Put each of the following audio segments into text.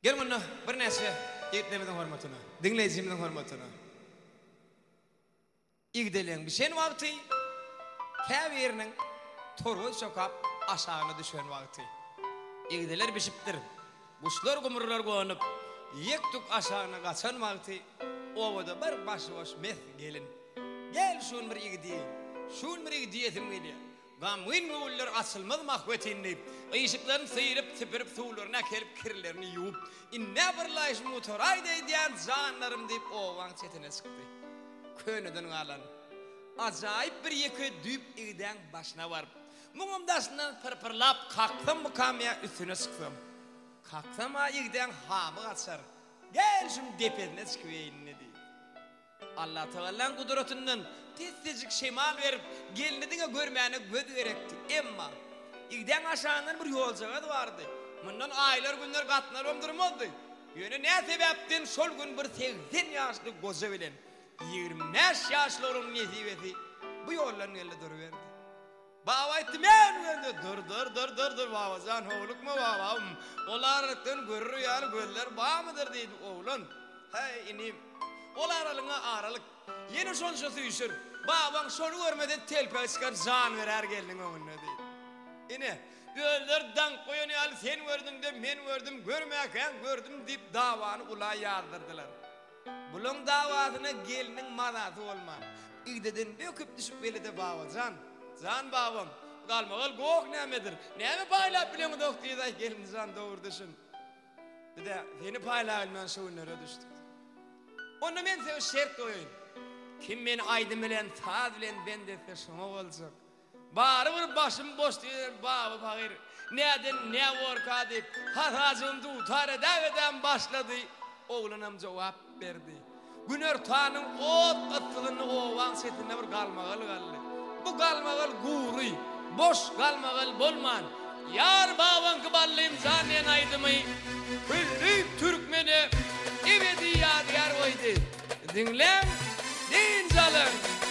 Gel bunu bir näse ýetlemeden hormatyna, dinlejimden hormatyna. İgdelen bir şen wagty, käbiriniň torgoy şokap aşagyna düşen wagty. İgdeler bişipdir. Buşlar gumurlar goňup, ýektuk aşagyna gaçan wagty, owada bir başybaş mes gelin. Gel şun bir igdi, şun bir igdi etim gelýär. Gamyn goýullar asylmaz mahwetinni, ýyşyklaryny seyirip, tipirip, suwlaryna kelip kirlerini ýuwup, inne bir laýş motoraýdy diýen janlarym diýip owaň çetine çykdy. Könüden galan ajaýyp bir ýeke düýp igden başyna baryp, muňamdaşyndan pırpırlap kakdym bu kamya üstüne çykdym. Kakdym a igden hamy gaçar. Gel şum depesine çykybeýinni diýip. Allah Teala'nın kudretinden teztecik şemal verip gelindiğine görmeyene göz gerekti. Emma igden aşağından bir yolcağı vardı. Bundan aylar günler katlar ömdürmezdi. Yönü ne sebepten şol gün bir 80 yaşlı koca bilen 25 yaşlı onun nesibeti bu yolların elle duruverdi. Baba ettim dur baba can oğluk mu babam olardan görür yani göller bağ mıdır dedi oğlun. Hey inim olar alına aralık yeni şonşası yüşür baban şonu görmeden telpe çıkar can verer geldin önüne dedi. Yine göller dank koyun al sen gördün de men gördüm görmeyken gördüm deyip davanı ula yardırdılar. Bulun davasına gelinin manatı olman. İgdeden döküp düşüp belide baba can babam kalmagal gok nemedir neme paylap bilen dokuyda gelin can doğurduşun. Bir de yeni paylap bilmen şoğunlara düştük. Onu men size şert koyun. Kim beni aydın bilen, taad bilen ben de şuna olacak. Bari bir başım boş diyor, baba bakır. Neden ne vorka deyip, hatacımda utar edeveden başladı. Oğlunum cevap verdi. Günör tanın ot ıttılını ovan setine bir kalmagal galli. Bu kalmagal guri, boş kalmagal bolman. Yar baban kıballıyım zanen aydımı. Hülrü Türkmeni. Ebedi yar oydu. Dinlem, din zalım.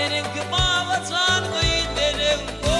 menenki babacan kıyın benim ko.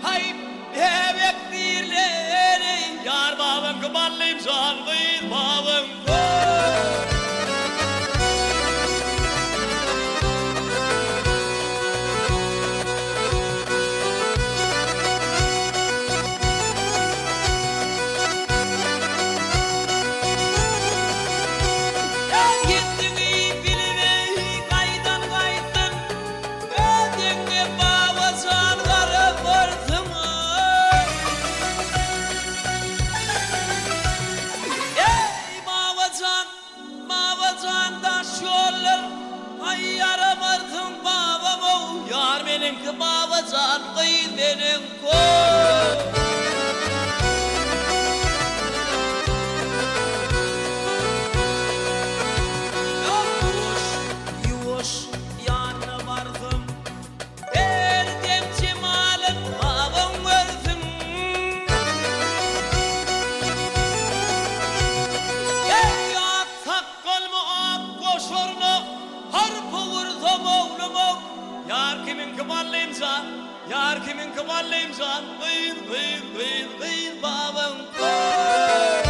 Hayır, hep dirler, yar babam kıballayım canlıyım babam. Menenki babacan kıyın benim ko. Yuvuş yanına vardım, erdem cemalın babam öldüm. Ey ak takkalımı ak koşurunu, harpı vurdum oğlumu. Yar kimin kıballayım can, yar kimin kıballayım can, kıyın babam koy.